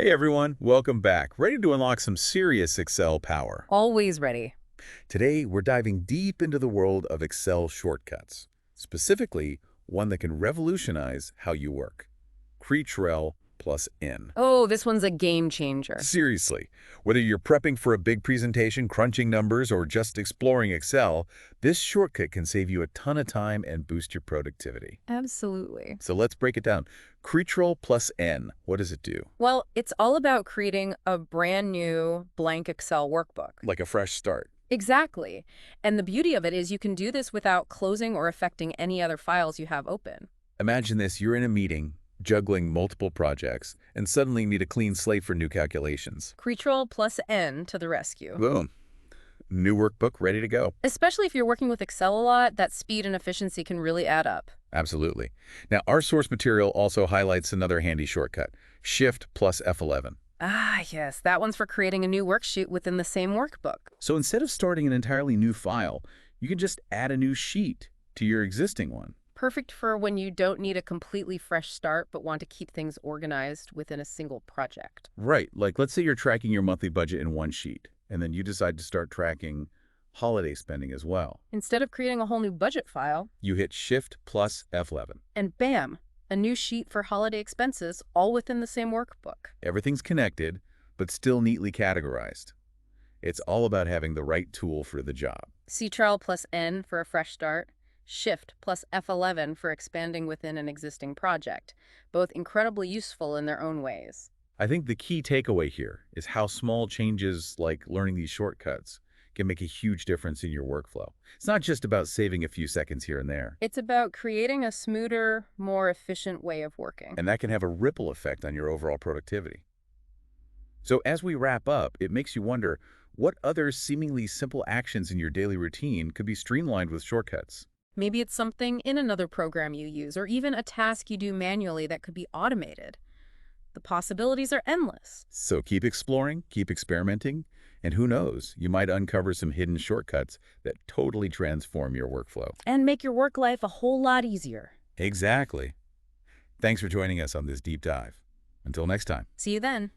Hey everyone, welcome back. Ready to unlock some serious Excel power. Always ready. Today, we're diving deep into the world of Excel shortcuts, specifically one that can revolutionize how you work. Cretrel plus N. Oh, this one's a game changer. Seriously, whether you're prepping for a big presentation, crunching numbers, or just exploring Excel, this shortcut can save you a ton of time and boost your productivity. Absolutely. So let's break it down. Cretrel plus N, what does it do? Well, it's all about creating a brand new blank Excel workbook. Like a fresh start. Exactly. And the beauty of it is you can do this without closing or affecting any other files you have open. Imagine this, you're in a meeting, juggling multiple projects, and suddenly need a clean slate for new calculations. Cretrel plus N to the rescue. Boom. New workbook ready to go. Especially if you're working with Excel a lot, that speed and efficiency can really add up. Absolutely. Now, our source material also highlights another handy shortcut, Shift plus F11. Ah, yes, that one's for creating a new worksheet within the same workbook. So instead of starting an entirely new file, you can just add a new sheet to your existing one. Perfect for when you don't need a completely fresh start but want to keep things organized within a single project. Right, like let's say you're tracking your monthly budget in one sheet, and then you decide to start tracking holiday spending as well. Instead of creating a whole new budget file, You hit Shift plus F11. and bam, a new sheet for holiday expenses, all within the same workbook. Everything's connected, but still neatly categorized. It's all about having the right tool for the job. Ctrl plus N for a fresh start, Shift plus F11 for expanding within an existing project, both incredibly useful in their own ways. I think the key takeaway here is how small changes like learning these shortcuts can make a huge difference in your workflow. It's not just about saving a few seconds here and there, It's about creating a smoother, more efficient way of working. and that can have a ripple effect on your overall productivity. So as we wrap up, it makes you wonder what other seemingly simple actions in your daily routine could be streamlined with shortcuts. Maybe it's something in another program you use, or even a task you do manually that could be automated. The possibilities are endless. So keep exploring, keep experimenting, and who knows, you might uncover some hidden shortcuts that totally transform your workflow. And make your work life a whole lot easier. Exactly. Thanks for joining us on this deep dive. Until next time. See you then.